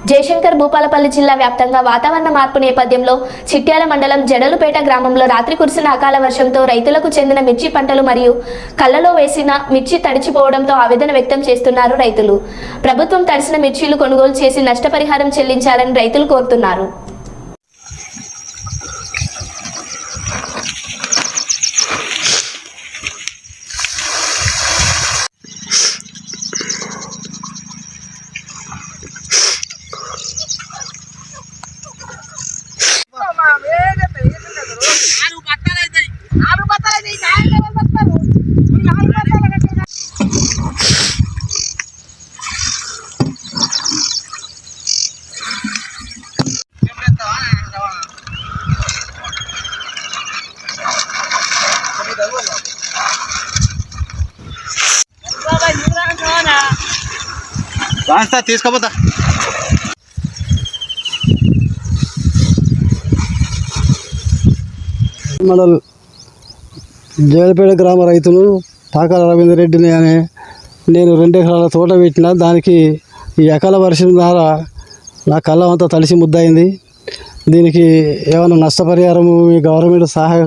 జయశంకర్ భూపాలపల్లి జిల్లా వ్యాప్తంగా వాతావరణ మార్పు నేపథ్యంలో చిట్యాల మండలం జడలుపేట గ్రామంలో రాత్రి కురిసిన అకాల వర్షంతో రైతులకు చెందిన మిర్చి పంటలు మరియు కళ్ళలో వేసిన మిర్చి తడిచిపోవడంతో ఆవేదన వ్యక్తం చేస్తున్నారు రైతులు. ప్రభుత్వం తడిసిన మిర్చీలు కొనుగోలు చేసి నష్టపరిహారం చెల్లించాలని రైతులు కోరుతున్నారు. రాస్తా తీసుకోపోతా. మండల్ జయలపేట గ్రామ రైతులు పాకాల రవీందర్ రెడ్డిని అనే నేను 2 ఎకరాల తోట పెట్టిన. దానికి ఈ అకాల వర్షం ద్వారా నా కళ్ళం అంతా తడిసి ముద్దయింది. దీనికి ఏమైనా నష్టపరిహారం గవర్నమెంట్ సహాయ